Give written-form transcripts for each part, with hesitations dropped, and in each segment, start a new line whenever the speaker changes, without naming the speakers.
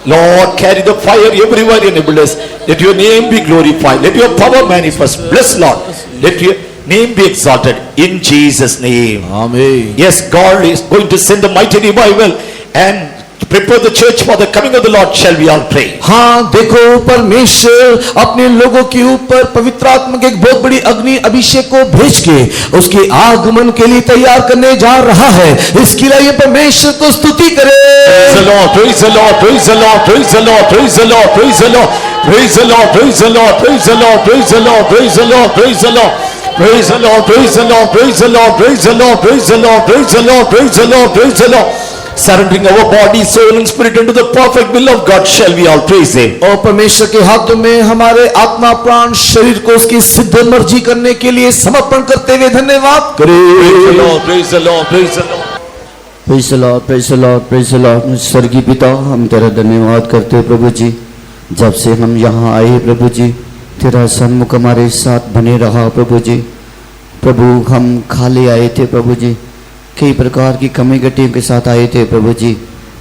Lord, carry the fire everywhere enabled us. Let your name be glorified. Let your power manifest. Bless Lord. Let your name be exalted in Jesus' name.
Amen.
Yes, God is going to send a mighty revival and prepare the church for the coming of the Lord. Shall we all pray?
हाँ, देखो परमेश्वर अपने लोगों के ऊपर पवित्र आत्मा के एक बहुत बड़ी अग्नि अभिषेक को भेज के उसके आगमन के लिए तैयार करने जा रहा है। इसके लिए परमेश्वर को स्तुति करें।
Praise the Lord, praise the Lord, praise the Lord, praise the Lord, praise the Lord, praise the Lord, praise the Lord, praise the Lord, praise the Lord, praise the Lord, praise the Lord, praise the Lord. Praise the Lord, praise the Lord, praise the Lord, praise the Lord, praise the Lord, praise the Lord, praise the Lord, praise the Lord. Surrendering our body, soul and spirit into the perfect will of God, shall we all praise Him.
और परमेश्वर के हाथों में हमारे आत्मा प्राण शरीर को उसकी सिद्ध मर्जी करने के लिए समर्पण करते हुए धन्यवाद करें।
Praise the Lord, praise the Lord, praise the Lord.
Praise the Lord, praise the Lord, praise the Lord. स्वर्गीय पिता, हम तेरा धन्यवाद करते हैं प्रभु जी। जब से हम यहाँ आए प्रभु जी, तेरा सन्मुख हमारे साथ बने रहा प्रभु जी। प्रभु, हम खाली आए थे प्रभु जी, कई प्रकार की कमी गटियों के साथ आए थे प्रभु जी,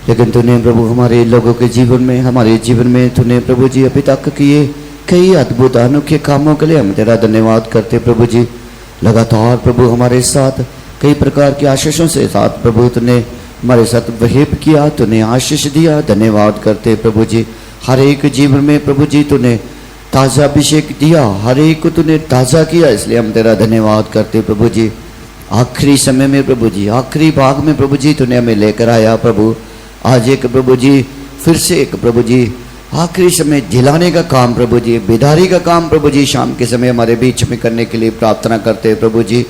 लेकिन तूने प्रभु हमारे लोगों के जीवन में, हमारे जीवन में तूने प्रभु जी अभी तक किए कई अद्भुत अनोखे कामों के लिए हम तेरा धन्यवाद करते प्रभु जी। लगातार प्रभु हमारे साथ कई प्रकार के आशीषों से साथ प्रभु तूने हमारे साथ वहीब किया, तूने आशीष दिया, धन्यवाद करते प्रभु जी। हर एक जीवन में प्रभु जी तूने ताज़ा अभिषेक दिया, हर एक को तूने ताज़ा किया, इसलिए हम तेरा धन्यवाद करते प्रभु जी। आखिरी समय में प्रभु जी, आखिरी भाग में प्रभु जी तूने हमें लेकर आया प्रभु। आज एक प्रभु जी फिर से एक प्रभु जी आखिरी समय जिलाने का काम प्रभु जी, बेदारी का काम प्रभु जी शाम के समय हमारे बीच में करने के लिए प्रार्थना करते प्रभु जी।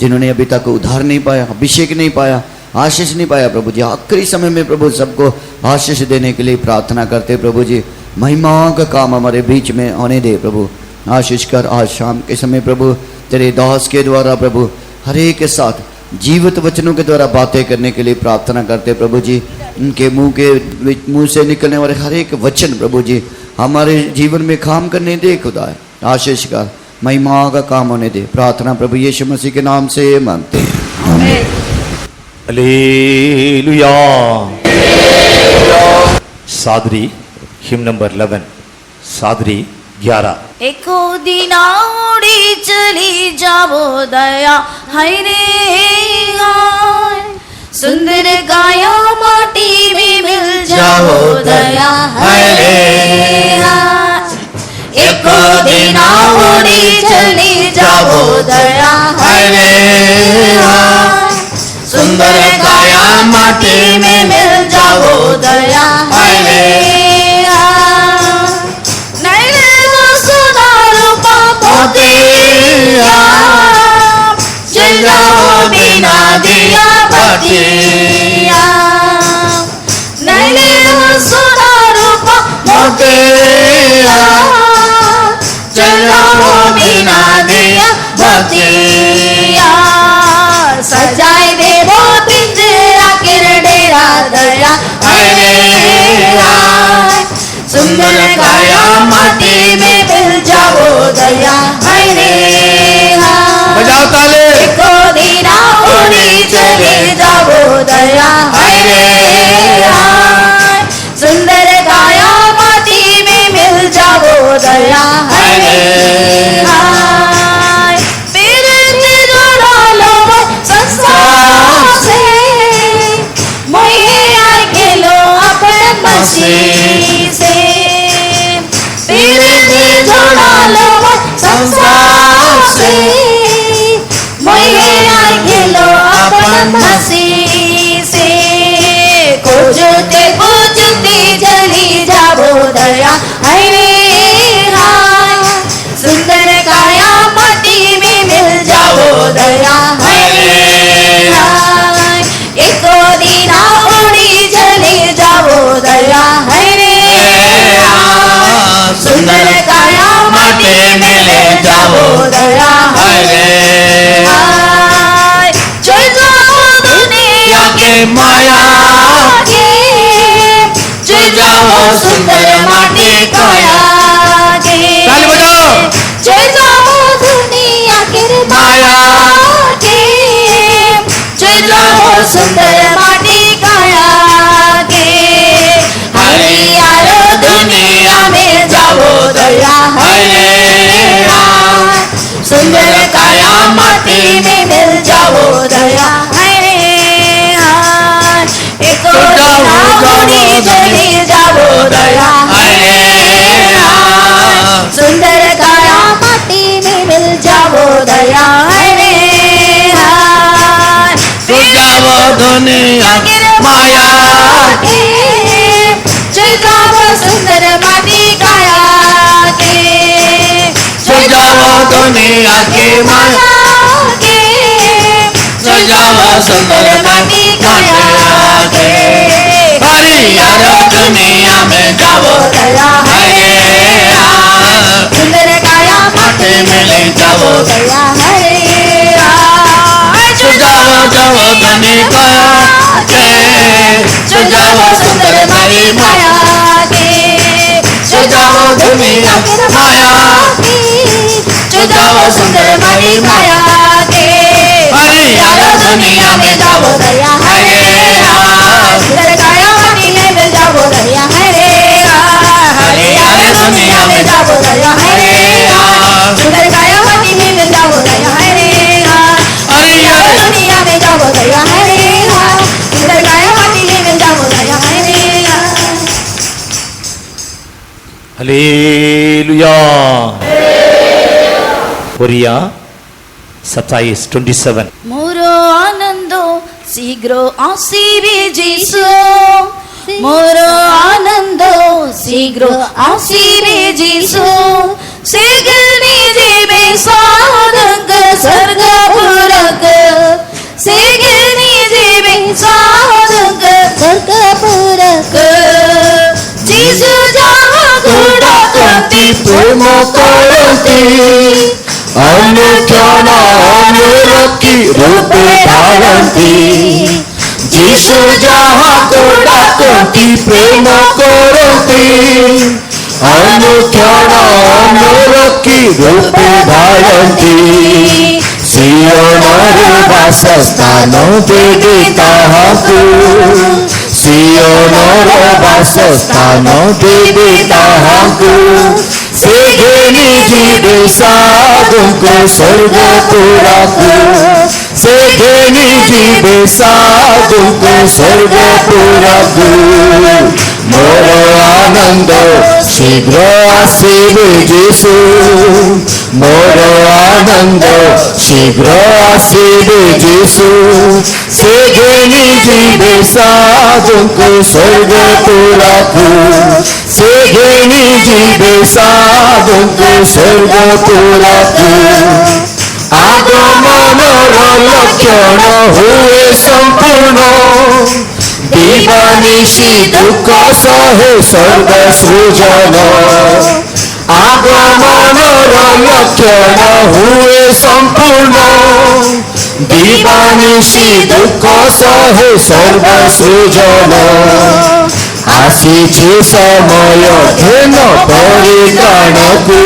जिन्होंने अभी तक उद्धार नहीं पाया, अभिषेक नहीं पाया, आशीष नहीं पाया प्रभु जी, आखिरी समय में प्रभु सबको आशीष देने के लिए प्रार्थना करते प्रभु जी। महिमा का काम हमारे बीच में होने दे प्रभु, आशीष कर। आज शाम के समय प्रभु तेरे दास के द्वारा प्रभु हर एक के साथ जीवित वचनों के द्वारा बातें करने के लिए प्रार्थना करते प्रभु जी। उनके मुंह से निकलने वाले हर एक वचन प्रभु जी हमारे जीवन में काम करने दे खुदा, आशीष कर, महिमा का काम होने दे। प्रार्थना प्रभु यीशु मसीह के नाम से मांगते हैं।
Hallelujah. Sadri him number 11, Sadri 11।
एको दिना उड़ी चली जावो दया हाय रे हाय, सुंदर गाया माटी में मिल जावो दया हाय रे हाय। एको दिना उड़ी चली जावो दया हाय रे हाय, सुंदर गाया माटी में मिल जावो दया हाय रे हाय। नैने सुना रूपा मोतिया, चल जाओ बिना दिया बतिया। नैने सुना रूपा मोतिया, चल जाओ बिना दिया बतिया। सजाए दे वो पिंजरा के डेरा दया हाय रे हाय, सुंदर गाया माटी में मिल जाओ दया हाय रे हाय।
बजाओ ताले।
एको दिना उड़ी चले जाओ दया हाय रे हाय, सुंदर गाया माटी में मिल जाओ दया हाय रे हाय। फिर जोड़ा लो संसार से, मोहे आए के लो अपने मसीह से। फिर जोड़ा लो संसार से, मोहे आए के लो अपने मसीह से। खोजते खोजते चली जाओ दया हाय रे हाय, सुंदर काया माटी में मिल जाओ दया हाय रे हाय। एको दिना उड़ी चली जाओ दया हाय रे हाय, सुंदर काया माटी में ले जाओ दया हाय रे हाय। चल जाओ दुनिया के माया के, चल जाओ सुंदर माटी काया के।
ताली बजाओ।
चल जाओ दुनिया के माया के, चल जाओ सुंदर माटी काया के। काया माटी में मिल जाओ दया है हाँ। एक गोरी चली जाओ दया है हाँ। सुंदर काया माटी में मिल जाओ दया है हाँ।
सुजाओ दुनिया माया
के चुकाओ सुंदर माटी काया के
सुजाओ दुनिया के माया
के
सुजाओ सुंदर
माटी काया के
हरियर दुनिया में जाओ
दया है सुंदर काया माटी में ले जाओ दया है
सुजाओ जाओ दुनिया के सुजाओ सुंदर मारी माया सुजाओ दुनिया माया
सुजाओ सुंदर मारी माया के
हरियर दुनिया में जाओ
दया है सुंदर काया माटी में मिल जाओ दया है हरियर दुनिया में जाओ दया है सुंदर काया माटी में मिल जाओ दया है हरियर दुनिया में जाओ दया है सुंदर काया माटी में मिल जाओ दया है
हालेलुया कोरिया 27:27
मोरो आनंदो शीघ्र आसीबे जीसु मोरो आनंदो शीघ्र आसीबे जीसु सेगनी जीवे साधक स्वर्ग पुरक सेगनी जीवे साधक स्वर्ग पुरक जीसु जावा गुड़ा करती
प्रेम करती अनुक्षण अनुरक्ति रूप धारती जीशु जहाँ को डाकती प्रेम करती अनुक्षण अनुरक्ति रूप धारती सियोनर वासस्थान देवी ताहाकु सियोनर वासस्थान देवी ताहाकु सेघेनी जीवे साधुको स्वर्ग पुराकु सेघेनी जीवे साधुको स्वर्ग पुराकु मोर आनंद शीघ्र आसीबे जीसु मोर आनंद शीघ्र आसीबे जीसु सेघेनी जीवे साधुको स्वर्ग पुराकु सेघेनी जीवे साधुको स्वर्ग पुराकु आगमनर लक्षण हुए संपूर्ण दिवानिशी दुख सहे सर्व सृजन आगमनर लक्षण हुए संपूर्ण दिवानिशी दुख सहे सर्व सृजन आसीछि समय घेन परित्राणकु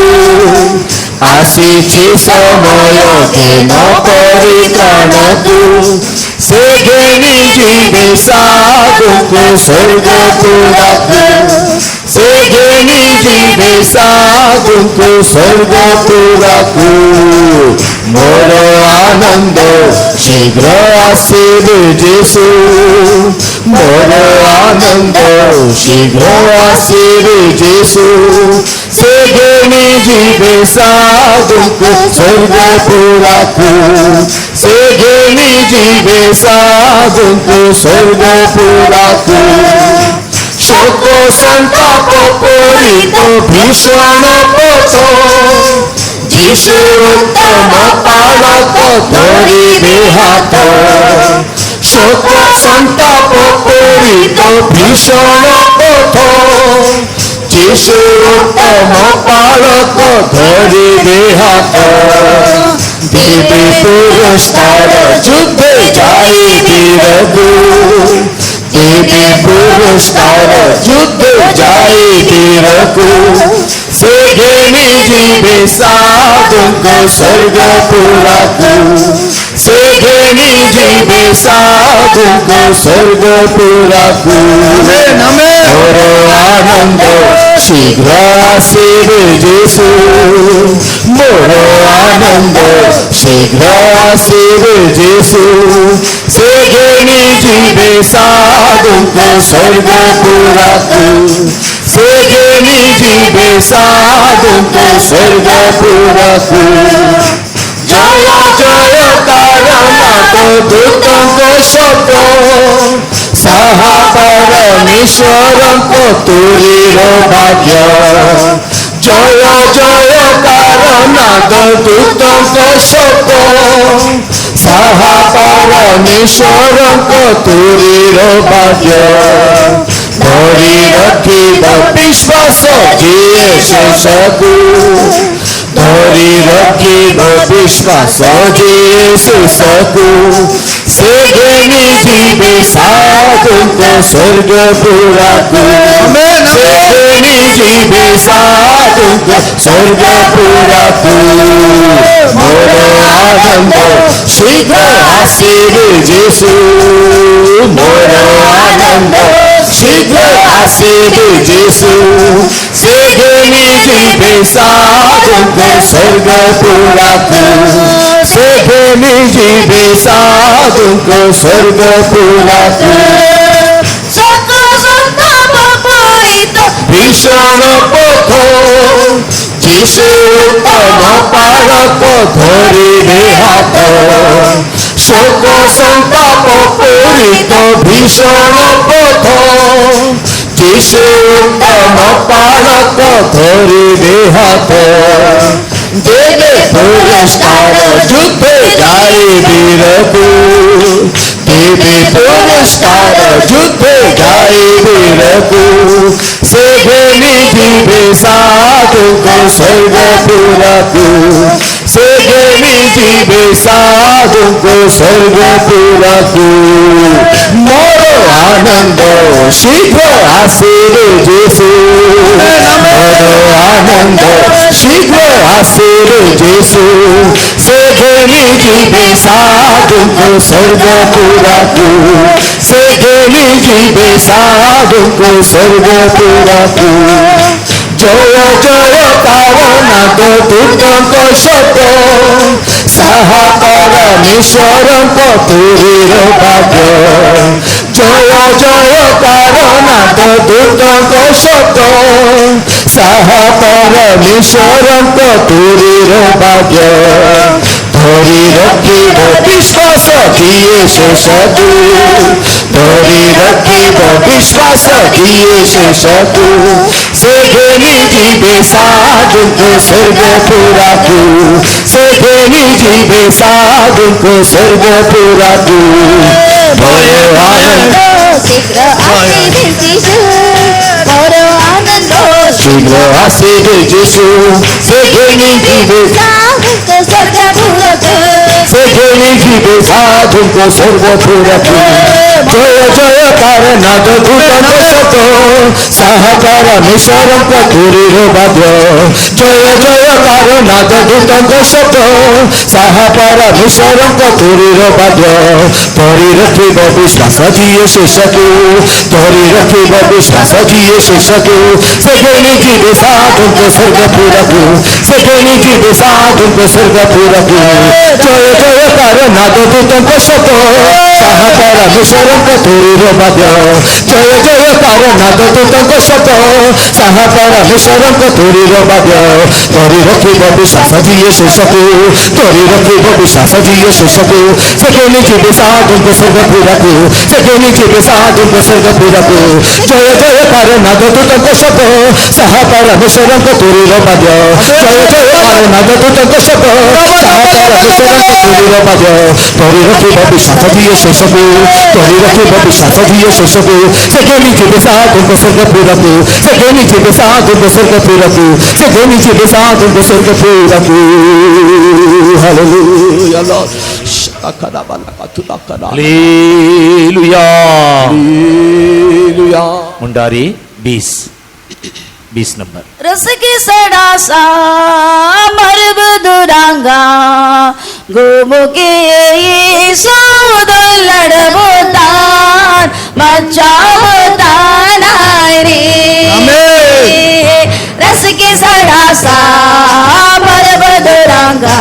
आसीछि समय घेन परित्राणकु सेघेनी जीवे साधुको स्वर्ग पुराकु सेघेनी जीवे साधुको स्वर्ग पुराकु मोर आनंद शीघ्र आसीबे जीसु मोर आनंद शीघ्र आसीबे जीसु सेघेनी जीवे साधुको स्वर्ग पुराकु सेघेनी जीवे साधुको स्वर्ग पुराकु शोक संताप पूरित भीषण पथ जीशु उत्तम पालक धरिबे हाथ शोक संताप पूरित भीषण पथ जीशु उत्तम पालक धरिबे हाथ देवी पुरस्कार युद्धे जाई वीरगु देवी पुरस्कार युद्धे जाई वीरगु सेघेनी जीवे साधुको स्वर्ग पुराकु सेघेनी जीवे साधुको स्वर्ग पुराकु मोर आनंद शीघ्र आसीबे जीसु मोर आनंद शीघ्र आसीरे जेसु सेगेनी जीवे साधुको स्वर्गपुराकु सेगेनी जीवे साधुको स्वर्गपुराकु जय जय कारणको दूतको शब्द साहा परमेश्वरको तुरीरो भाग्य जय जय कारणको दूतको शब्द साहा परमेश्वरको तुरीरो भाग्य धरी रखिब विश्वास जिए शेषकु धरी रखिब विश्वास जिए शेषकु सेगेनी जीवे साधुको स्वर्गपुराकु सेगेनी जीवे साधुको स्वर्गपुराकु मोर आनंद शीघ्र आसीरे जेसु मोर आनंद शीघ्र आसीरे जेसु सेगेनी जीवे साधुको स्वर्गपुराकु सेगेनी जीवे साधुको स्वर्गपुराकु भीषण पथ जिसु उत्तम पारक धरिले हाथ शोक संताप पूरित भीषण पथ जिसु उत्तम पारक धरिले हाथ देवे पुरस्कार युद्ध गाए वीरकु देवे पुरस्कार युद्ध गाए वीरकु सेगेनी जीवे साधुको स्वर्गपुराकु सेगेनी जीवे साधुको स्वर्गपुराकु मोर आनंद शीघ्र आसीरे जेसु मोर आनंद शीघ्र आसीरे जेसु सेगेनी जीवे साधुको स्वर्गपुराकु सेगेनी जीवे साधुको स्वर्गपुराकु जय जय कारणक दूतक शब्द साहा परमेश्वरक तुरीर भाग्य जय जय कारणक दूतक शब्द साहा परमेश्वरक तुरीर भाग्य धरी रखिब विश्वास जिए शेषकु धरी रखिब विश्वास जिए शेषकु सेगेनी जीवे साधुको स्वर्गपुराकु सेगेनी जीवे साधुको स्वर्गपुराकु मोर आनंद
शीघ्र आसीरे जेसु मोर आनंद
शीघ्र आसीरे जेसु सेगेनी जीवे
साधुको स्वर्गपुराकु
सेगेनी जीवे साधुको स्वर्गपुराकु जय जय कारणक दूतक शब्द साहा परमेश्वरक तुरीर भाग्य जय जय कारणक दूतक शब्द साहा परमेश्वरक तुरीर भाग्य धरी रखिब विश्वास जिए शेषकु धरी रखिब विश्वास जिए शेषकु सेगेनी जीवे साधुको स्वर्गपुराकु सेगेनी जीवे साधुको स्वर्गपुराकु जय जय कारणक दूतक शब्द साहा परमेश्वरक तुरीर भाग्य जय जय कारणक दूतक शब्द साहा परमेश्वरक तुरीर भाग्य धरी रखिब विश्वास जिए शेषकु धरी रखिब विश्वास जिए शेषकु सेगेनी जीवे साधुको स्वर्गपुराकु सेगेनी जीवे साधुको स्वर्गपुराकु जय जय कारणक दूतक शब्द साहा परमेश्वरक तुरीर भाग्य जय जय कारणक दूतक शब्द साहा परमेश्वरक तुरीर भाग्य धरी रखिब विश्वास जिए शेषकु धरी रखिब विश्वास जिए शेषकु सेगेनी जीवे साधुको स्वर्गपुराकु सेगेनी जीवे साधुको स्वर्गपुराकु सेगेनी जीवे साधुको स्वर्गपुराकु hallelujah lord
hallelujah
hallelujah
Mundari 20 number
रस की सड़ा सा मर्ब दुरांगा गोमुखे यीशु लड़बोतान मचावतान रे रस की सड़ा सा मर्ब दुरांगा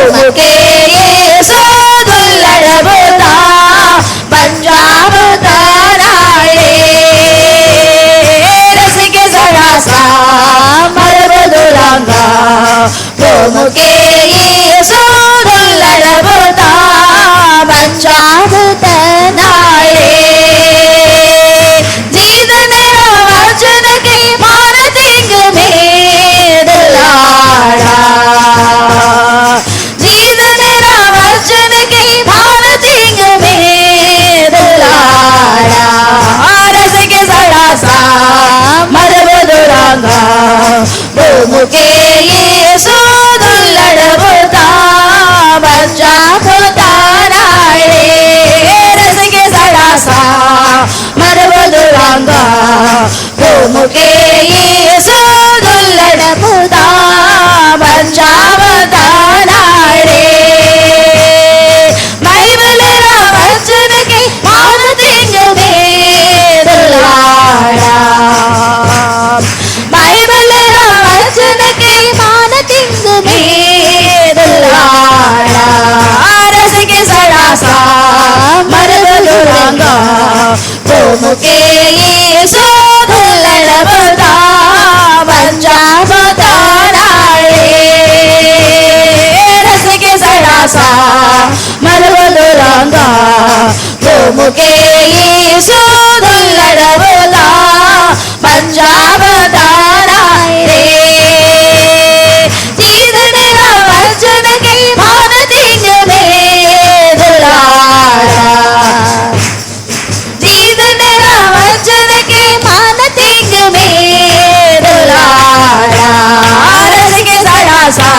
मुके यीशु दुल्लड़बुता पंजाब ताराए रस के सड़ा सा मरब दुलांगा मुके यीशु दुल्लड़बुता पंजाब ताराए जीतने वचन की मानतिंग में दुलाड़ा जीतने वचन की मानतिंग में दुलाड़ा रस के सड़ा सा मरब दुलांगा मुके यीशु दुल्लड़बुता पंजाब ताराए रस के सड़ा सा मरब दुलांगा मुके यीशु दुल्लड़बुता पंजाब ताराए बाइबल वचन के मानतिंग में दुलाड़ा बाइबल वचन के मानतिंग में दुलाड़ा रस के सड़ा सा मरब दुलांगा मुके यीशु दुल्लड़बुता पंजाब ताराए रस के सड़ा सा मरब दुलांगा मुके यीशु दुल्लड़बुता पंजाब ताराए जीतने वचन की मानतिंग में दुलाड़ा जीतने वचन की मानतिंग में दुलाड़ा रस के सड़ा सा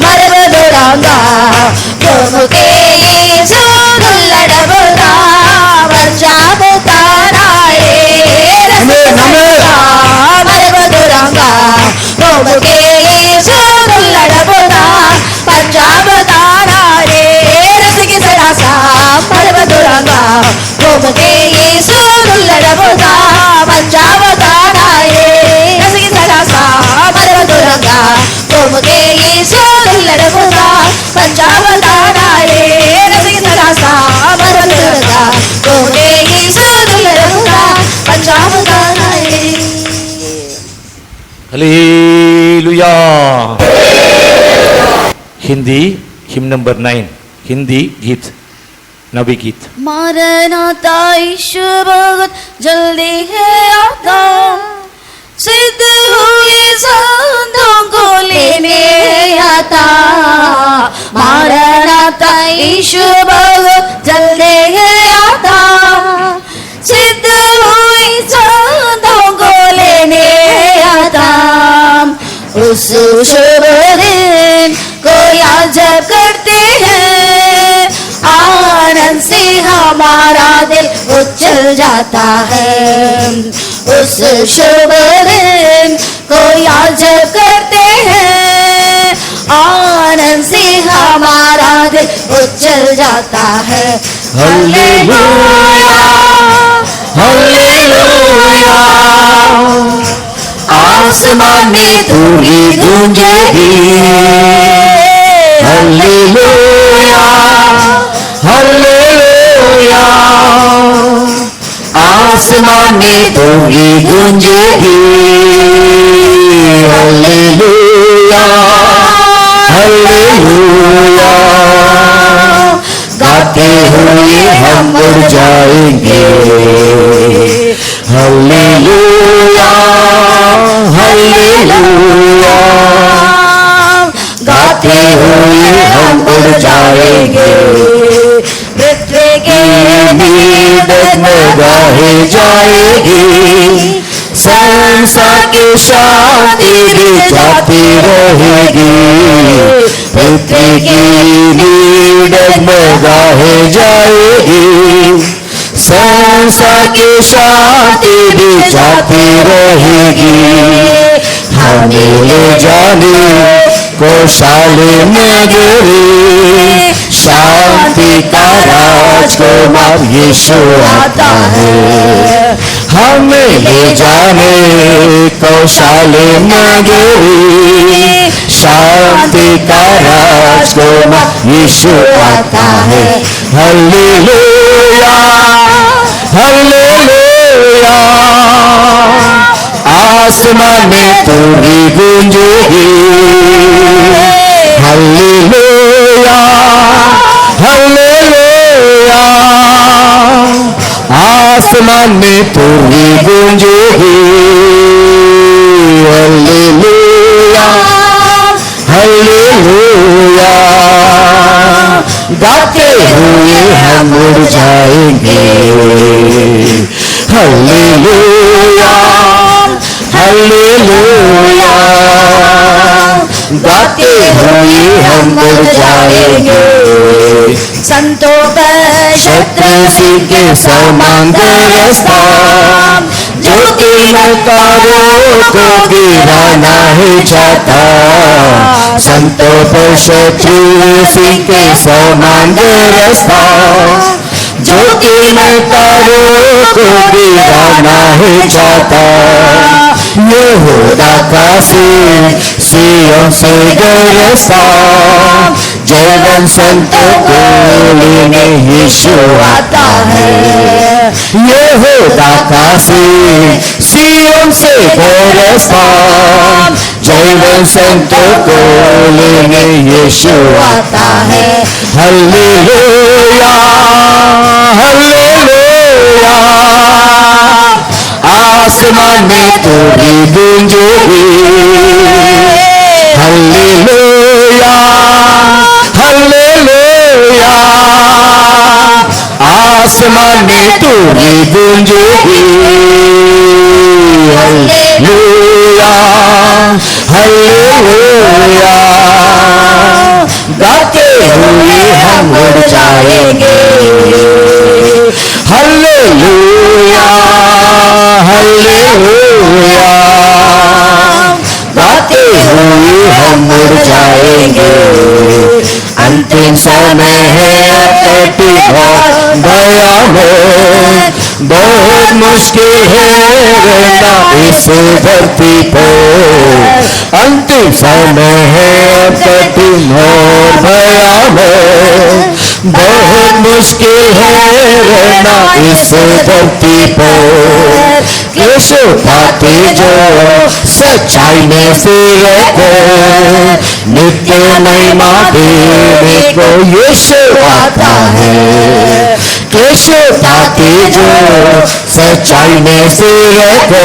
मरब दुलांगा मुके यीशु दुल्लड़बुता पंजाब ताराए रस के सड़ा सा मरब दुलांगा मुके यीशु दुल्लड़बुता पंजाब ताराए रस के सड़ा सा मरब दुलांगा मुके यीशु दुल्लड़बुता पंजाब ताराए रस के सड़ा सा मरब दुलांगा मुके यीशु दुल्लड़बुता पंजाब ताराए रस के सड़ा सा मरब दुलांगा मुके यीशु दुल्लड़बुता पंजाब ताराए
hallelujah. Hindi hymn number 9 Hindi गीत नबी गीत।
मारनाता यीशु बहुत जल्दी है आता सिद्ध हुए संतों को लेने आता मारनाता यीशु बहुत जल्दी है आता सिद्ध हुए संतों को लेने आता उस शुभ दिन को याद करते हैं आनंद से हमारा दिल उछल जाता है उस शुभ दिन को याद करते हैं आनंद से हमारा दिल उछल जाता है हालेलुया हालेलुया आसमान में धूली गूंजेगी हालेलुया हालेलुया आसमान में धूली गूंजेगी हालेलुया हालेलुया गाते हुए हम उड़ जाएंगे हालेलुया हालेलुया गाते हुए हम उड़ जाएंगे पृथ्वी की नींद डगमगाए जाएगी संसार की शांति भी जाती रहेगी पृथ्वी की नींद डगमगाए जाएगी संसार की शांति भी जाती रहेगी हमें ले जाने कोशाले में गिरी शांति का राजकुमार यीशु आता है हमें ले जाने कौशाले में गिरी शांति का
राजकुमार यीशु आता है। हालेलुया हालेलुया, आसमान में तुरी गूंजेगी। हालेलुया हालेलुया, आसमान में तुरी गूंजेगी। हालेलुया हालेलुया, गाते हुए हम उड़ जाएंगे। हालेलुया हालेलुया, गाते हुए हम उड़ जाएंगे।
संतों पर
शत्रु सिंह के समान रास्ता, जो तिनकारों को गिराना है चाहता। संतों पर शत्रु सिंह के समान रास्ता, जो तिनकारों को गिराना है चाहता। यहूदा का सियों से गरजता, जयवन संतों को लेने यीशु आता है। यहूदा का सियों से गरजता, जयवन संतों को लेने यीशु आता है। हालेलुया हालेलुया, आसमान में तुरी गूंजेगी। हालेलुया हालेलुया, आसमान में तुरी गूंजेगी। हालेलुया हालेलुया, गाते हुए हम उड़ जाएंगे। हालेलुया हालेलुया, गाते हुए हम उड़ जाएंगे। अंतिम समय है, कटी भयानक, बहुत मुश्किल है रहना इस धरती पर। अंतिम समय है, कठिन और भयानक, बहुत मुश्किल है रहना इस धरती पर। यीशु पाते जो सच्चाई में फिर को, नित्य महिमा देने को यीशु आता है। यीशु पाते जो सच्चाई में फिर को,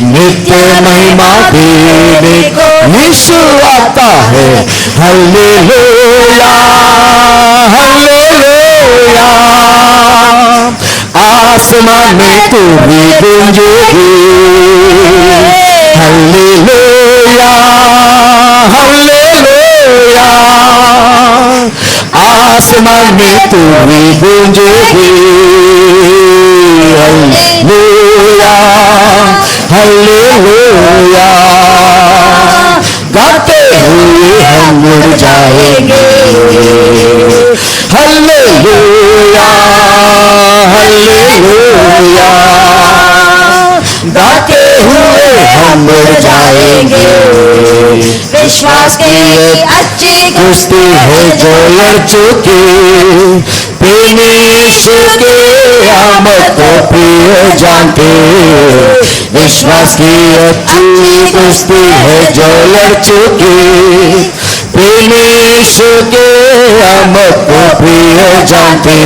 नित्य महिमा देने को यीशु आता है। हालेलुया हालेलुया, आसमान में तुरी गूंजेगी। हालेलुया हालेलुया, आसमान में तुरी गूंजेगी। हालेलुया हालेलुया, गाते हुए हम उड़ जाएंगे। हालेलुया हालेलुया, गाते हुए हम उड़ जाएंगे।
विश्वास की अच्छी
कुश्ती है जो लड़ चुकी, प्रेमी यीशु के आमद को प्रिय जानते। विश्वास की अच्छी कुश्ती है जो लड़ चुकी, प्रेमी यीशु के आमद को प्रिय जानते।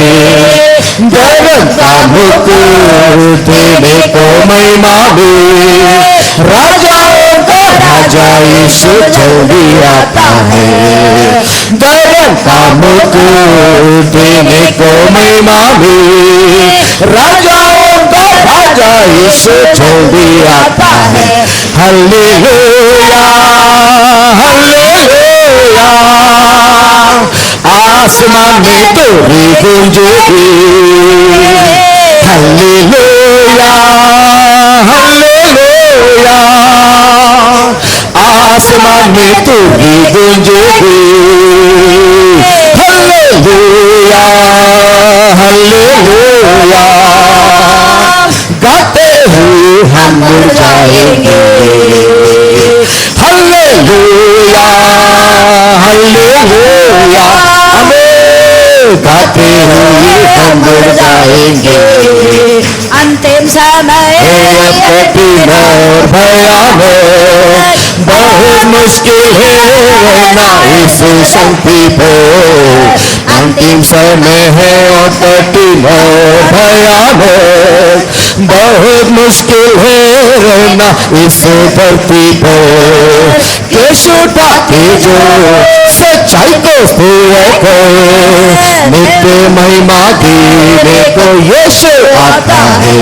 धर्म का मुकुट देने को महिमा में, राजाओं का राजा यीशु जल्दी आता है। धर्म का मुकुट देने को महिमा में, राजाओं का राजा यीशु जल्दी आता है। हालेलुया हालेलुया, आसमान में तुरी गूंजेगी। हालेलुया हालेलुया, आसमान में तुरी गूंजेगी। हालेलुया हालेलुया, गाते हुए हम उड़ जाएंगे। हालेलुया हालेलुया, गाते हुए हम उड़ जाएंगे।
अंतिम समय
कठिन और भयानक, बहुत मुश्किल है रहना इस संगति पर। अंतिम समय है और कठिन और भयानक, बहुत मुश्किल है रहना इस धरती पर। यीशु उठाते जो सच्चाई को स्थिर रखे, नित्य महिमा देने को यीशु आता है।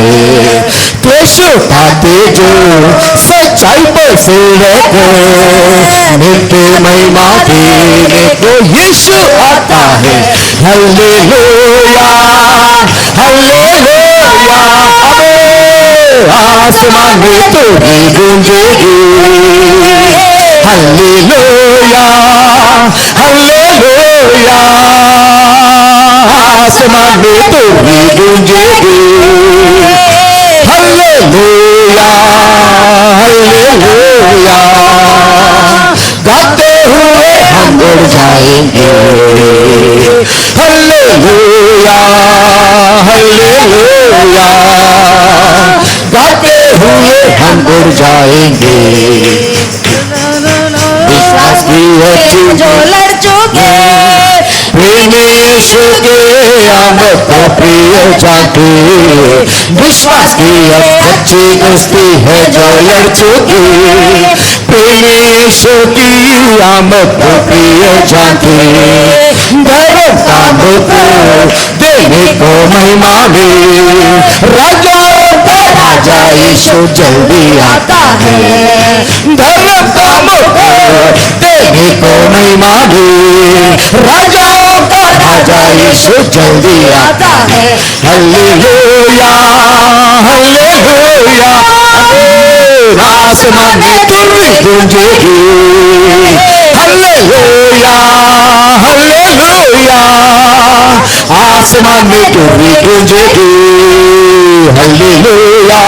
यीशु उठाते जो सच्चाई पर स्थिर रखे, नित्य महिमा देने को यीशु आता है। हालेलुया हालेलुया, आसमान में तुझे गूंजेगी। हालेलुया हालेलुया, आसमान में तुझे गूंजेगी। हालेलुया हालेलुया, गाते हुए हम उड़ जाएंगे। हालेलुया हालेलुया, गाते हुए हम उड़ जाएंगे। विश्वास की अच्छी
जो लड़ चुके
प्रेम यीशु के आमद का प्रिय जाके। विश्वास की अच्छी दोस्ती है जो लड़ चुकी, प्रेम यीशु की आमद का प्रिय जाके। धर्म का मुद्दा देने को महिमा में, राजाओं का राजा यीशु जल्दी आता है। धर्म का मुद्दा देने को महिमा में, राजाओं का राजा यीशु जल्दी आता है। हालेलुया हालेलुया, आसमान में तुझे गूंजेगी। हालेलुया हालेलुया, आसमान में तुझे गूंजेगी। हालेलुया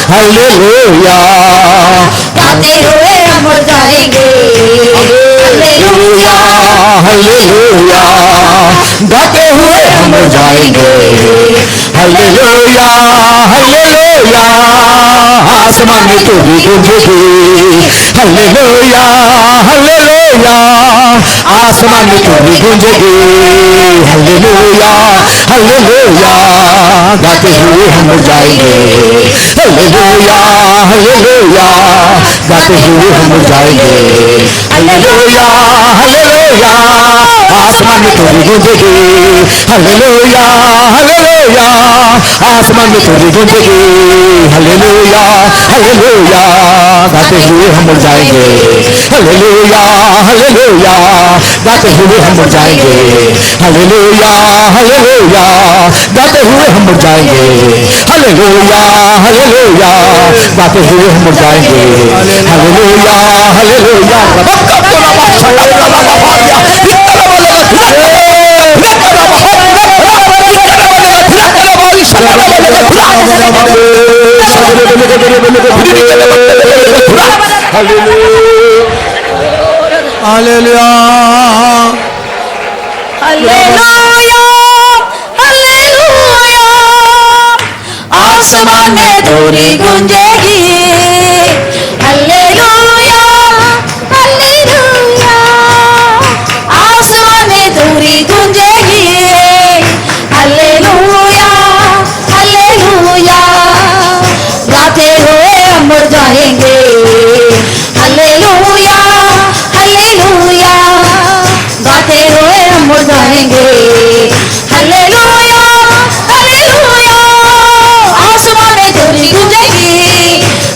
हालेलुया,
गाते हुए हम उड़ जाएंगे।
हालेलुया हालेलुया, गाते हुए हम उड़ जाएंगे। हालेलुया हालेलुया, आसमान में तुझे गूंजेगी। हालेलुया हालेलुया, आसमान में तुझे गूंजेगी। हालेलुया हालेलुया, गाते हुए हम उड़ जाएंगे। हालेलुया हालेलुया, गाते हुए हम उड़ जाएंगे। हालेलुया हालेलुया, आसमान में तुझे गूंजेगी। हालेलुया हालेलुया, आसमान में तुझे गूंजेगी। हालेलुया हालेलुया, गाते हुए हम उड़ जाएंगे। हालेलुया हालेलुया, गाते हुए हम उड़ जाएंगे। हालेलुया हालेलुया, गाते हुए हम उड़ जाएंगे। हालेलुया हालेलुया, गाते हुए हम उड़ जाएंगे। Hallelujah hallelujah,
hallelujah
hallelujah hallelujah, आसमान में धूरी गूंजेगी। हालेलुया हालेलुया, आसमान में धूरी गूंजेगी। हालेलुया हालेलुया, गाते हुए हम उड़ जाएंगे। हालेलुया हालेलुया, गाते हुए हम उड़ जाएंगे। हालेलुया हालेलुया, आसमान में धूरी गूंजेगी।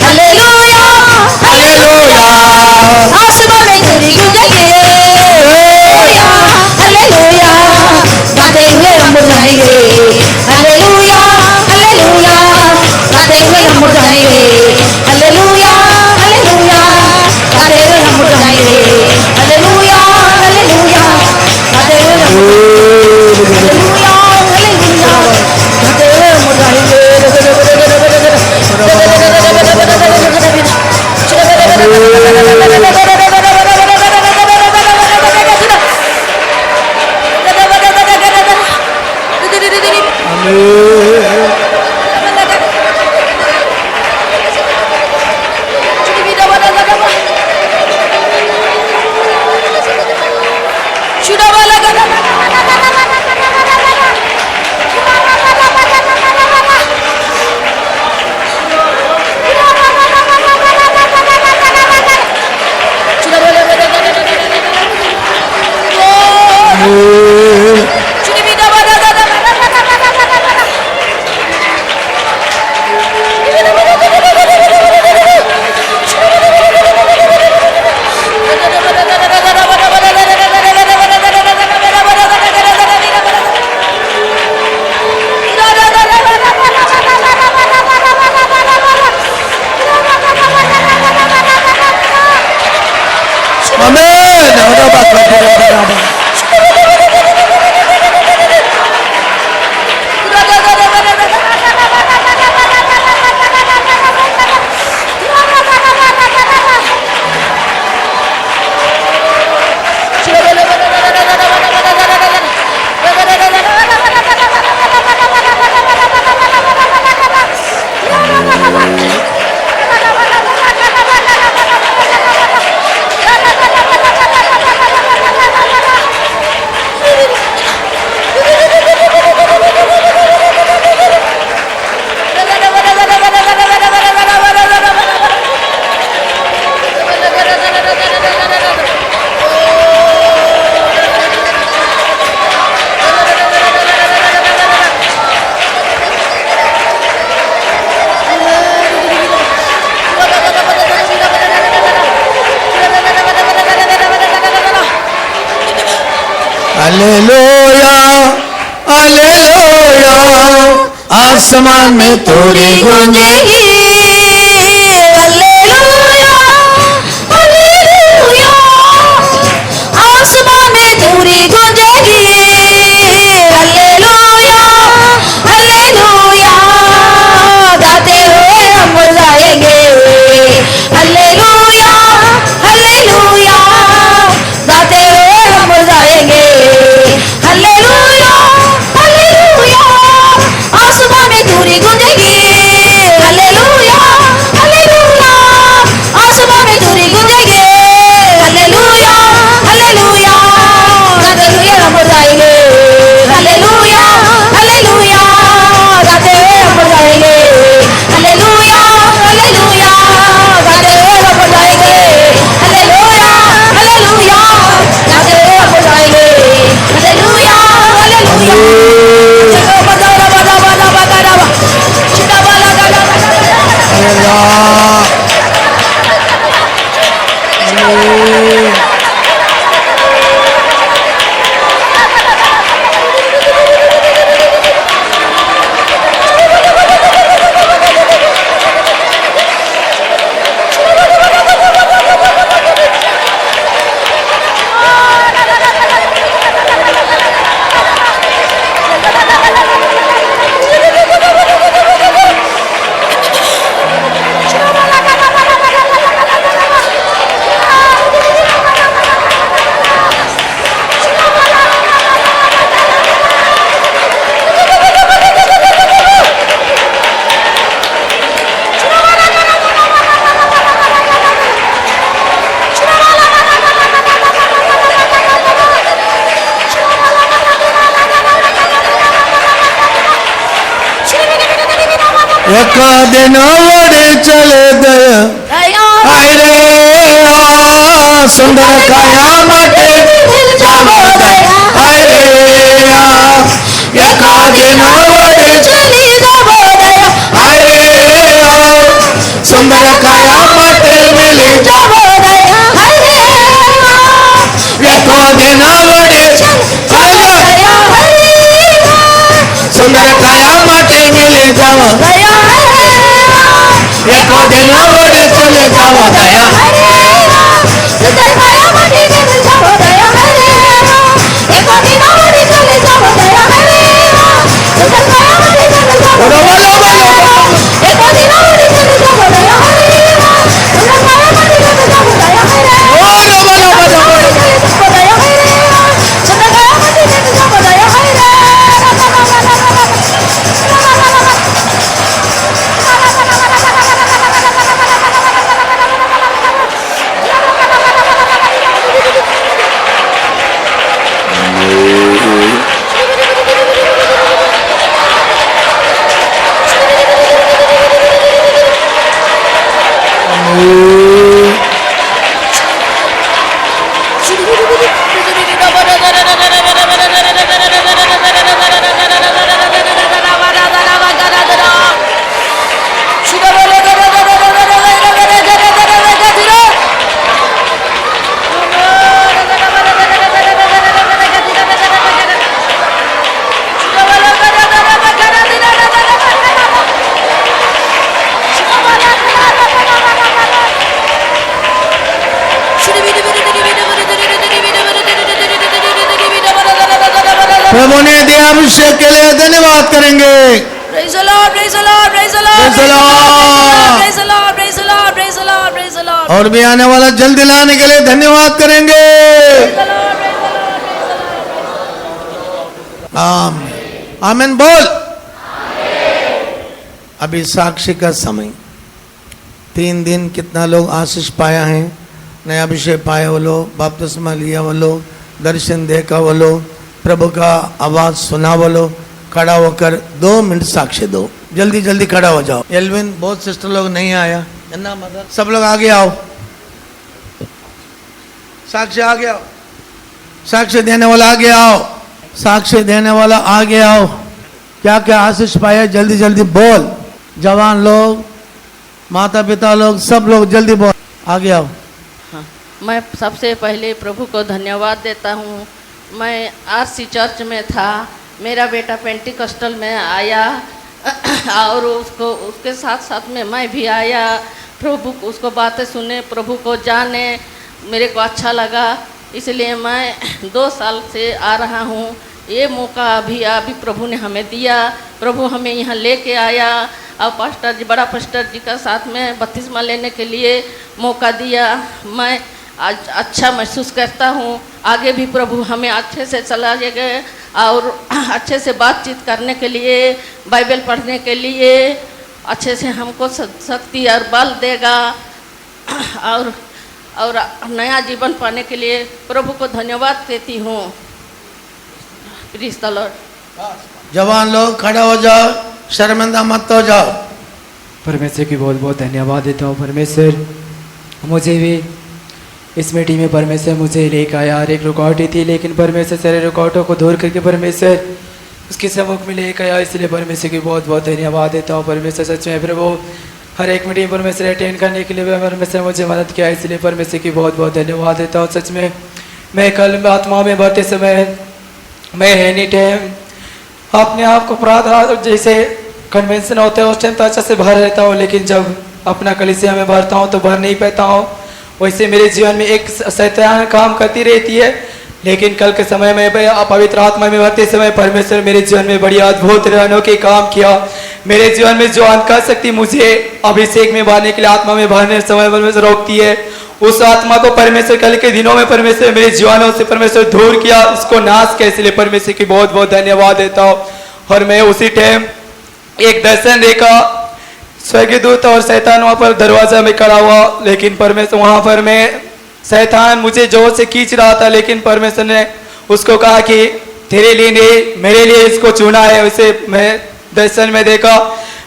हालेलुया हालेलुया, आसमान में धूरी गूंजेगी। हालेलुया हालेलुया, गाते हुए हम उड़ जाएंगे। हालेलुया हालेलुया, गाते हुए हम उड़ जाएंगे। हालेलुया हालेलुया, गाते हुए हम उड़ जाएंगे। हालेलुया हालेलुया, गाते हुए हम उड़ जाएंगे।
हालेलुया हालेलुया आसमान में तोरी गूंजेगी
हालेलुया हालेलुया आसमान में तुरी गूंजेगी हालेलुया हालेलुया गाते हुए हम जाएंगे हालेलुया हालेलुया गाते हुए हम जाएंगे हालेलुया हालेलुया आसमान में तुरी गूंजेगी हालेलुया हालेलुया आसमान में तुरी गूंजेगी हालेलुया हालेलुया गाते हुए हम जाएंगे हालेलुया हालेलुया गाते हुए हम जाएंगे हालेलुया हालेलुया गाते हुए हम जाएंगे हालेलुया हालेलुया गाते हुए हम जाएंगे हालेलुया हालेलुया चलो बजाओ बजाओ बजाओ बजाओ चिड़ा वाला गाना
एक दिन वड़े चले गया आय रे सुंदर काया माटे जावो दया आय रे एक दिन वड़े
चली जावो दया
आय रे सुंदर काया माटे मिले
जावो दया हरे
एक दिन वड़े आया
दया हरे
सुंदर काया माटे मिले जाओ
दया हरे
एक दिन वड़े चले जाओ दया
सुंदर काया माटी में मिल जावो दया हरे एक दिन और चले जावो दया हरे सुंदर काया माटी में मिल जावो
बोलो बोलो बोलो
एक दिन और चले जावो दया हरे सुंदर काया माटी में मिल जावो दया हरे
बोलो बोलो बोलो
दया हरे सुंदर काया माटी में मिल जावो दया हरे
प्रभु ने दिया अभिषेक के लिए धन्यवाद करेंगे।
Praise the Lord, praise the Lord, praise the Lord,
Praise the Lord.
praise the Lord, praise the Lord, praise the Lord, praise the Lord.
और भी आने वाला जल्दी लाने के लिए धन्यवाद करेंगे। आमीन आमीन बोल। अभी साक्षी का समय, 3 दिन कितना लोग आशीष पाया है, नया अभिषेक पाए वो लोग, बपतिस्मा लिया वो लोग, दर्शन देखा वो लोग, प्रभु का आवाज सुना वो लोग, खड़ा होकर 2 मिनट साक्षी दो। जल्दी जल्दी खड़ा हो जाओ। एल्विन बहुत सिस्टर लोग नहीं आया ना, मदर सब लोग आगे आओ, साक्षी आगे आओ, साक्षी देने वाला आगे आओ, साक्षी देने वाला आगे आओ। क्या क्या आशीष पाया जल्दी जल्दी बोल। जवान लोग, माता पिता लोग, सब लोग जल्दी बोल, आगे आओ।
हाँ, मैं सबसे पहले प्रभु को धन्यवाद देता हूँ। मैं आरसी चर्च में था, मेरा बेटा पेंटिकस्टल में आया और उसके साथ साथ में मैं भी आया। प्रभु उसको बातें सुने, प्रभु को जाने, मेरे को अच्छा लगा, इसलिए मैं 2 साल से आ रहा हूँ। ये मौका अभी प्रभु ने हमें दिया, प्रभु हमें यहाँ लेके आया और पास्टर जी, बड़ा पास्टर जी का साथ में बपतिस्मा लेने के लिए मौका दिया। मैं आज अच्छा महसूस करता हूँ। आगे भी प्रभु हमें अच्छे से चला गए और अच्छे से बातचीत करने के लिए, बाइबल पढ़ने के लिए अच्छे से हमको शक्ति और बल देगा और नया जीवन पाने के लिए प्रभु को धन्यवाद देती हूँ। Praise the Lord.
जवान लोग खड़ा हो जाओ, शर्मिंदा मत हो जाओ।
परमेश्वर की बहुत बहुत धन्यवाद देता हूँ। परमेश्वर मुझे भी इस मीटिंग में परमेश्वर मुझे लेकर आया। हर एक रुकावटें थी, लेकिन परमेश्वर सारे रुकावटों को दूर करके परमेश्वर उसके सम्मुख में लेकर आया, इसलिए परमेश्वर की बहुत बहुत धन्यवाद देता हूँ। परमेश्वर सच में प्रभु हर एक मीटिंग परमेश्वर अटेंड करने के लिए परमेश्वर मुझे मदद किया, इसलिए परमेश्वर की बहुत बहुत धन्यवाद देता हूँ। सच में मैं कल आत्मा में बढ़ते समय मैं एनी टाइम अपने आप को प्रार्थना जैसे कन्वेंशन होते हैं उस टाइम तो अच्छा से भर रहता हूँ, लेकिन जब अपना कलीसिया में भरता हूँ तो भर नहीं पाता हूँ। वैसे मेरे जीवन में एक शैतान काम करती रहती है, लेकिन कल के समय में पवित्र आत्मा में भरते समय परमेश्वर मेरे जीवन में बड़ी अद्भुत अनोखे काम किया। मेरे जीवन में जो अंधकार शक्ति मुझे अभिषेक में भरने के लिए आत्मा में भरने समय परमेश्वर रोकती है, उस आत्मा को परमेश्वर कल के दिनों में परमेश्वर मेरे जीवनों से परमेश्वर दूर किया, उसको नाश किया, इसलिए परमेश्वर की बहुत बहुत धन्यवाद देता हूँ। और मैं उसी टाइम एक दर्शन देखा, स्वर्गदूत और शैतान वहाँ पर दरवाजा में खड़ा हुआ, लेकिन परमेश्वर वहाँ पर मैं शैतान मुझे जोर से खींच रहा था, लेकिन परमेश्वर ने उसको कहा कि तेरे लिए नहीं मेरे लिए इसको चुना है। उसे मैं दर्शन में देखा,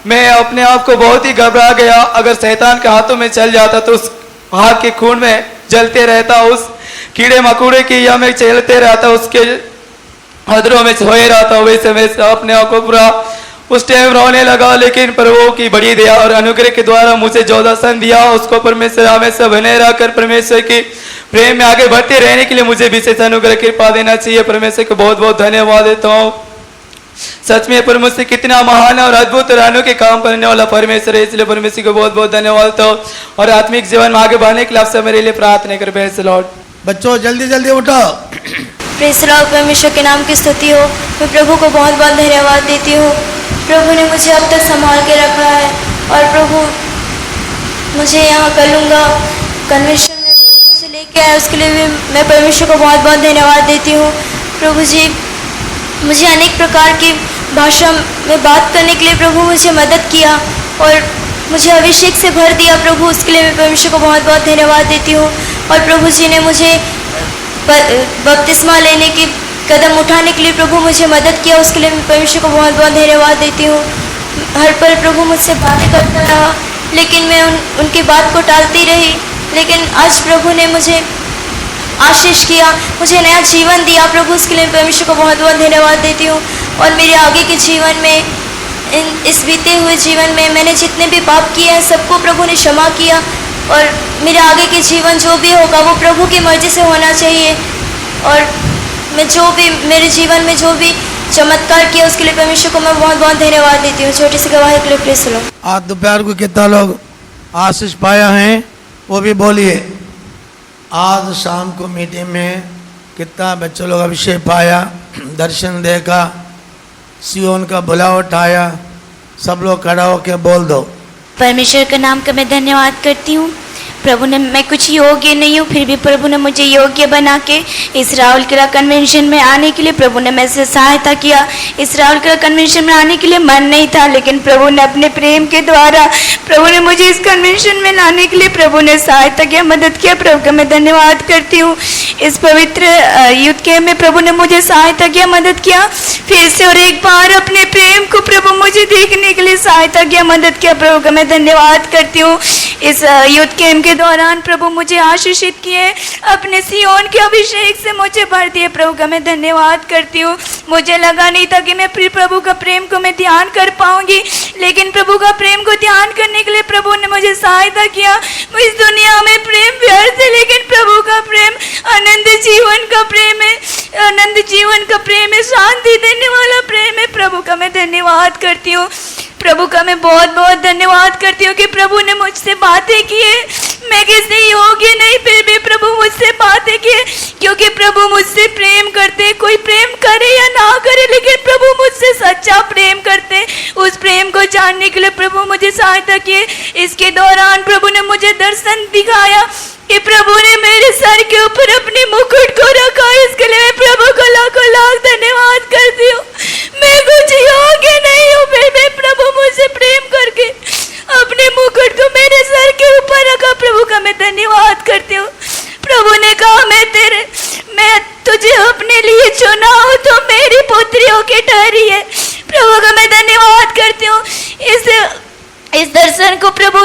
मैं अपने आप को बहुत ही घबरा गया। अगर शैतान के हाथों में चल जाता तो उस हाथ के खून में जलते रहता, उस कीड़े मकोड़े की या में चलते रहता, उसके हदरों में सोए रहता। वैसे मैं अपने आप को पूरा उस टाइम रोने लगा, लेकिन प्रभु की बड़ी दया और अनुग्रह के द्वारा मुझे जो दर्शन दिया उसको परमेश्वर हमेशा बने रहकर परमेश्वर की प्रेम में आगे बढ़ते रहने के लिए मुझे विशेष अनुग्रह कृपा देना चाहिए। परमेश्वर को बहुत बहुत धन्यवाद देता हूँ। सच में परमेश्वर कितना महान और अद्भुत और अनोखे काम करने वाला परमेश्वर है, इसलिए परमेश्वर को बहुत बहुत धन्यवाद देता हूँ। और आत्मिक जीवन में आगे बढ़ने के लिए आपसे मेरे लिए प्रार्थना कर। Praise the Lord.
बच्चों जल्दी जल्दी उठो।
Praise the Lord. परमेश्वर के नाम की स्तुति हो। मैं प्रभु को बहुत बहुत धन्यवाद देती हूँ। प्रभु ने मुझे अब तक संभाल के रखा है और प्रभु मुझे यहाँ कलूँगा कन्वेंशन में मुझे लेके आया, उसके लिए भी मैं परमेश्वर को बहुत बहुत धन्यवाद देती हूँ। प्रभु जी मुझे अनेक प्रकार की भाषा में बात करने के लिए प्रभु मुझे मदद किया और मुझे अभिषेक से भर दिया। प्रभु उसके लिए मैं परमेश्वर को बहुत बहुत धन्यवाद देती हूँ। और प्रभु जी ने मुझे बपतिस्मा लेने की कदम उठाने के लिए प्रभु मुझे मदद किया, उसके लिए मैं परमेश्वर को बहुत बहुत धन्यवाद देती हूँ। हर पल प्रभु मुझसे बातें करता रहा, लेकिन मैं उनकी बात को टालती रही, लेकिन आज प्रभु ने मुझे आशीष किया, मुझे नया जीवन दिया। प्रभु उसके लिए परमेश्वर को बहुत बहुत धन्यवाद देती हूँ। और मेरे आगे के जीवन में इस बीते हुए जीवन में मैंने जितने भी पाप किए हैं सबको प्रभु ने क्षमा किया और मेरे आगे के जीवन जो भी होगा वो प्रभु की मर्जी से होना चाहिए। और मैं जो भी मेरे जीवन में जो भी चमत्कार किया उसके लिए परमेश्वर को मैं बहुत बहुत धन्यवाद देती हूँ। छोटी सी गवाही के लिए प्रेज़ द लॉर्ड।
आज दोपहर को कितना लोग आशीष पाया है वो भी बोलिए। आज शाम को मीटिंग में कितना बच्चों लोग अभिषेक पाया, दर्शन देखा, सियोन का बुलावा उठाया। सब लोग खड़ा होकर बोल दो।
परमेश्वर का नाम का मैं धन्यवाद करती हूँ। प्रभु ने, मैं कुछ योग्य नहीं हूँ, फिर भी प्रभु ने मुझे योग्य बना के इस राहुल किला कन्वेंशन में आने के लिए प्रभु ने मेरे से सहायता किया। इस राहुल किला कन्वेंशन में आने के लिए मन नहीं था, लेकिन प्रभु ने अपने प्रेम के द्वारा प्रभु ने मुझे इस कन्वेंशन में लाने के लिए प्रभु ने सहायता किया, मदद किया। प्रभु का मैं धन्यवाद करती हूँ। इस पवित्र युद्ध कैंप में प्रभु ने मुझे सहायता किया, मदद किया, फिर से और एक बार अपने प्रेम को प्रभु मुझे देखने के लिए सहायता किया, मदद किया। प्रभु का मैं धन्यवाद करती हूँ। इस युद्ध कैंप के दौरान प्रभु मुझे आशीषित किए, अपने सियोन के अभिषेक से मुझे भर दिए। प्रभु का मैं धन्यवाद करती हूँ। मुझे लगा नहीं था कि मैं फिर प्रभु का प्रेम को मैं ध्यान कर पाऊंगी, लेकिन प्रभु का प्रेम को ध्यान करने के लिए प्रभु ने मुझे सहायता किया। इस दुनिया में प्रेम व्यर्थ है, लेकिन प्रभु का प्रेम आनंद जीवन का प्रेम है, आनंद जीवन का प्रेम है, शांति देने वाला प्रेम है। प्रभु का मैं धन्यवाद करती हूँ। प्रभु का मैं बहुत बहुत धन्यवाद करती हूँ कि प्रभु ने मुझसे बातें की है। मैं किसी योग्य नहीं, फिर भी प्रभु मुझसे बातें की, क्योंकि प्रभु मुझसे प्रेम करते। कोई प्रेम करे या ना करे, लेकिन प्रभु मुझसे सच्चा प्रेम करते। उस प्रेम को जानने के लिए प्रभु मुझे सहायता किए। इसके दौरान प्रभु ने मुझे दर्शन दिखाया कि प्रभु ने मेरे सर के ऊपर अपने मुकुट को रखा। इसके लिए मैं प्रभु को लाखों लाख धन्यवाद करती हूँ। मैं कुछ योग्य नहीं हूँ, फिर भी प्रभु मुझसे प्रेम करके अपने मुकुट को मेरे सर के ऊपर रखा। प्रभु का मैं धन्यवाद करती हूँ। प्रभु ने कहा मैं तुझे अपने लिए चुना हूँ, तो मेरी पुत्रियों की ठहरी है। प्रभु का मैं धन्यवाद करती हूँ। इस दर्शन को प्रभु,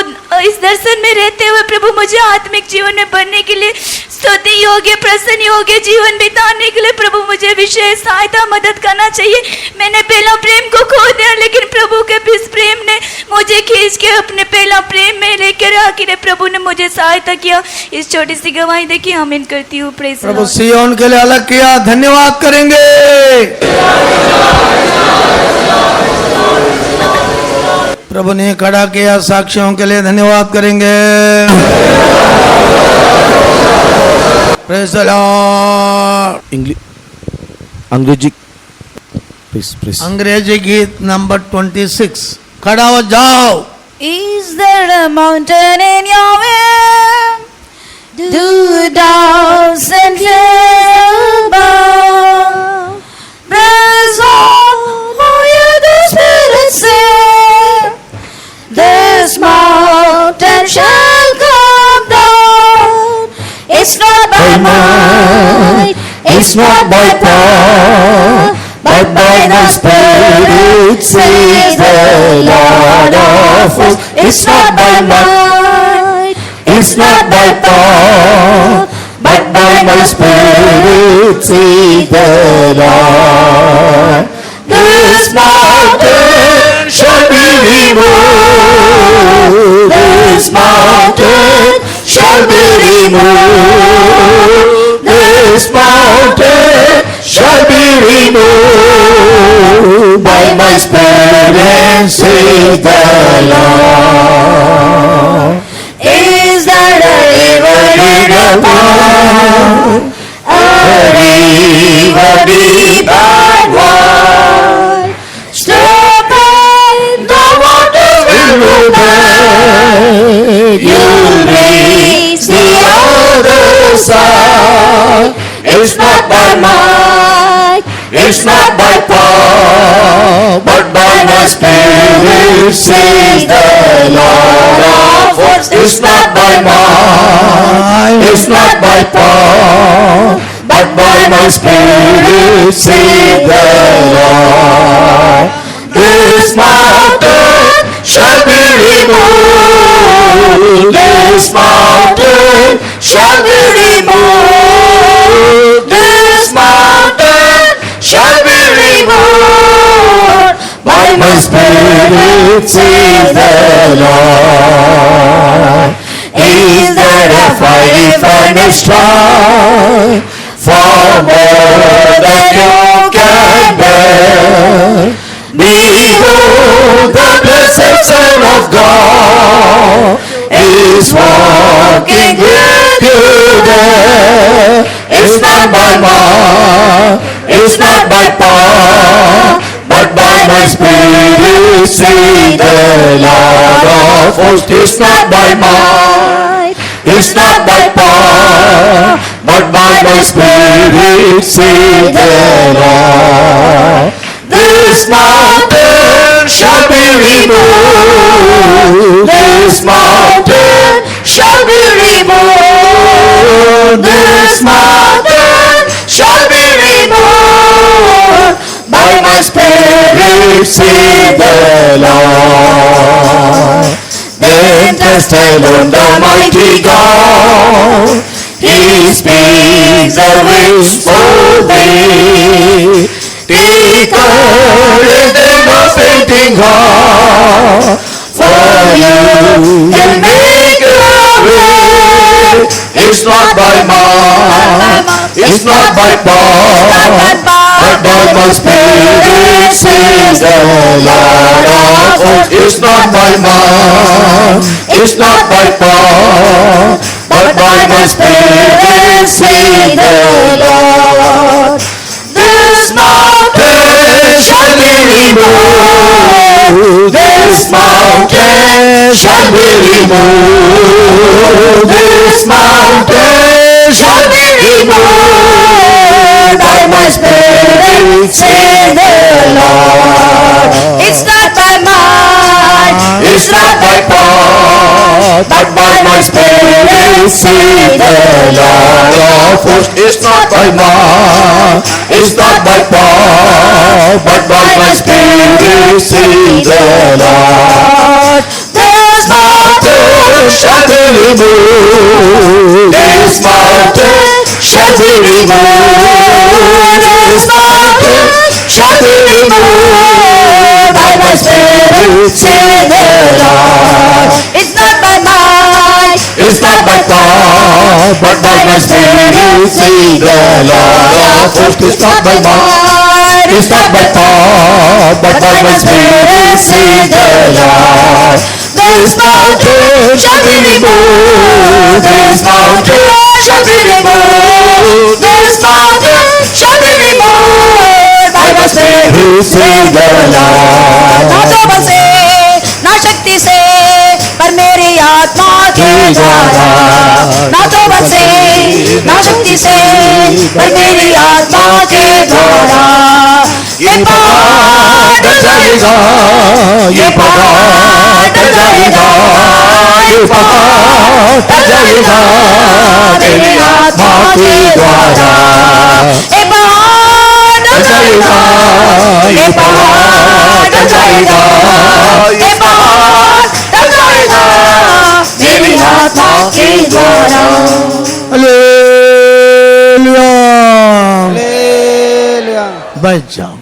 इस दर्शन में रहते हुए प्रभु मुझे आत्मिक जीवन में बढ़ने के लिए, स्तुति योग्य, प्रसन्न योग्य जीवन बिताने के लिए प्रभु मुझे विशेष सहायता, मदद करना चाहिए। मैंने पहला प्रेम को खो दिया, लेकिन प्रभु के इस प्रेम ने मुझे खींच के अपने पहला प्रेम में लेकर आखिर प्रभु ने मुझे सहायता किया। इस छोटी सी गवाही देखिए आमीन करती हूँ। प्रेज़
प्रभु सियोन के लिए अलग किया, धन्यवाद करेंगे। प्रभु ने खड़ा किया, साक्षियों के लिए धन्यवाद करेंगे। Praise the Lord.
अंग्रेजी प्लीज
अंग्रेजी गीत नंबर 26। खड़ा हो जाओ।
Is there a mountain in your way? Do doubts and fears bow? Praise on, oh you the Spirit say, this mountain shall come down. It's not by might, it's not by power, but by the Spirit, says the Lord of hosts. It's not by might, it's not by power, but by my Spirit, says the Lord. This mountain shall be removed. This mountain shall be removed. This mountain shall be removed by my Spirit, says the Lord. Is that a river in a pond? A river deep and wide. Step in, the waters will go back. You'll reach the other side. It's not by might, it's not by power, but by my Spirit, says the Lord of hosts. It's not by might, it's not by power, but by my Spirit, says the Lord. This mountain shall be removed. This mountain shall be removed. This mountain shall be removed by my Spirit, says the Lord. Is there a fiery furnace trial for more than you can bear? Behold, the blessed Son of God is walking with you there. It's not by might, it's not by power,
force, it's not by might, it's not by power, but by my Spirit, say the Lord. This mountain shall be removed. This mountain shall be removed. This mountain shall be removed. By my Spirit, say the Lord. Then tested the mighty God. He speaks the winds obey. Take courage, then no fainting heart, for you can make a way. It's not by might, it's not by power, but by my Spirit, says the Lord of hosts. It's not by might, it's not by power, but by my Spirit, says the Lord. This mountain shall be removed. This mountain shall be removed. This mountain shall be removed. By my Spirit, say the Lord.
It's not by might,
It's not by power, but by my Spirit, say the Lord of hosts. It's not by might, it's not by power, but by my Spirit, say the Lord. This mountain shall be removed. This mountain shall be removed. This mountain shall be removed. By my Spirit, say the Lord.
it's not by might,
It's not by power, but by my Spirit, say the Lord of hosts. It's not by might, it's not by power, but by my Spirit, say the Lord. This mountain shall be removed. This mountain shall be removed. This mountain shall be removed. By my Spirit, say the Lord.
ना तो बल से ना शक्ति से पर मेरी आत्मा के द्वारा, ना तो बल से ना शक्ति से पर मेरी आत्मा के द्वारा। ये पहाड़
टल जाएगा, ये पहाड़ टल जाएगा, ये पहाड़ टल जाएगा मेरी आत्मा के द्वारा।
ये पहाड़
टल जाएगा, ये पहाड़ टल जाएगा, ये पहाड़ टल जाएगा मेरी आत्मा के द्वारा।
हालेलुया। बच जाओ।